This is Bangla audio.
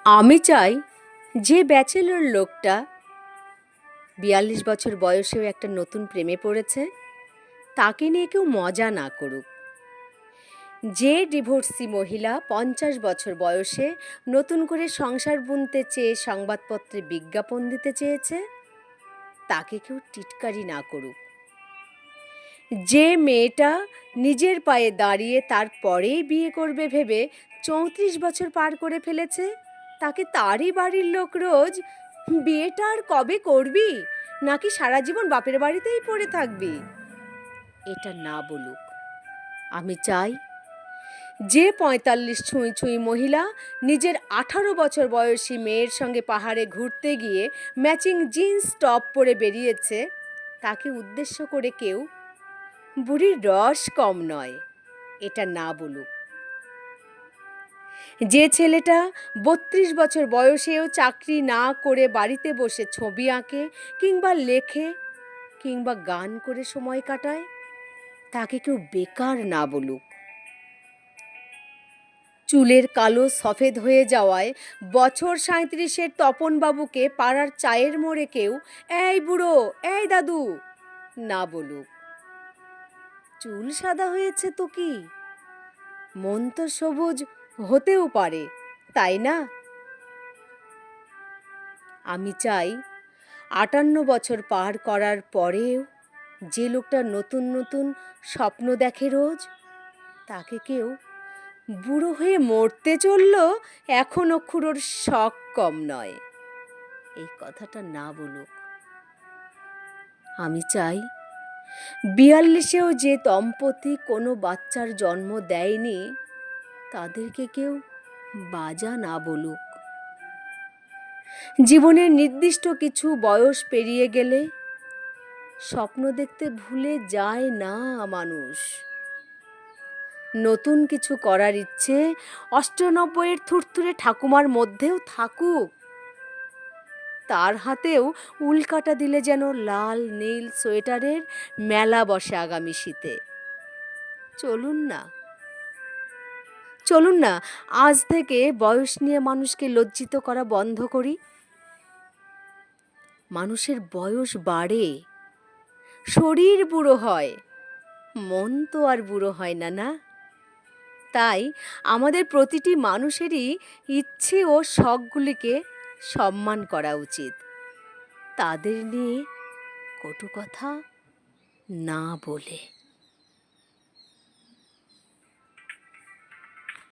আমি চাই যে ব্যাচেলর লোকটা ৪২ বছর বয়সেও একটা নতুন প্রেমে পড়েছে তাকে নিয়ে কেউ মজা না করুক। যে ডিভোর্সি মহিলা ৫০ বছর বয়সে নতুন করে সংসার বুনতে চেয়ে সংবাদপত্রে বিজ্ঞাপন দিতে চেয়েছে তাকে কেউ টিটকারি না করুক। যে মেয়েটা নিজের পায়ে দাঁড়িয়ে তারপরেই বিয়ে করবে ভেবে ৩৪ বছর পার করে ফেলেছে তাকে তারই বাড়ির লোক রোজ বিয়েটা আর কবে করবি, নাকি সারা জীবন বাপের বাড়িতেই পড়ে থাকবি, এটা না বলুক। আমি চাই যে ৪৫ ছুঁই ছুঁই মহিলা নিজের ১৮ বছর বয়সী মেয়ের সঙ্গে পাহাড়ে ঘুরতে গিয়ে ম্যাচিং জিন্স টপ পরে বেরিয়েছে তাকে উদ্দেশ্য করে কেউ বুড়ির রস কম নয়, এটা না বলুক। যে ছেলেটা ৩২ বছর বয়সেও চাকরি না করে বাড়িতে বসে ছবি আঁকে কিংবা লেখে কিংবা গান করে সময় কাটায় তাকে কেউ বেকার না বলুক। চুলের কালো সফেদ হয়ে যাওয়ায় বছর ৩৭-এর তপনবাবুকে পাড়ার চায়ের মোড়ে কেউ এই বুড়ো, এই দাদু না বলুক। চুল সাদা হয়েছে তো কি, মন তো সবুজ হতেও পারে, তাই না? আমি চাই ৫৮ বছর পার করার পরেও যে লোকটা নতুন নতুন স্বপ্ন দেখে রোজ তাকে কেউ বুড়ো হয়ে মরতে চলল এখনো খুড়োর শখ কম নয়, এই কথাটা না বলুক। আমি চাই ৪২-এও যে দম্পতি কোনো বাচ্চার জন্ম দেয়নি তাদেরকে কেউ বাজা না বলুক। জীবনের নির্দিষ্ট কিছু বয়স পেরিয়ে গেলে স্বপ্ন দেখতে ভুলে যায় না মানুষ। নতুন কিছু করার ইচ্ছে ৯৮-এর থুরথুরে ঠাকুমার মধ্যেও থাকুক, তার হাতেও উল্কাটা দিলে যেন লাল নীল সোয়েটারের মেলা বসে আগামী শীতে। চলুন না, চলুন না আজ থেকে বয়স নিয়ে মানুষকে লজ্জিত করা বন্ধ করি। মানুষের বয়স বাড়ে, শরীর বুড়ো হয়, মন তো আর বুড়ো হয় না, না? তাই আমাদের প্রতিটি মানুষেরই ইচ্ছে ও শখগুলিকে সম্মান করা উচিত, তাদের নিয়ে কটু কথা না বলে।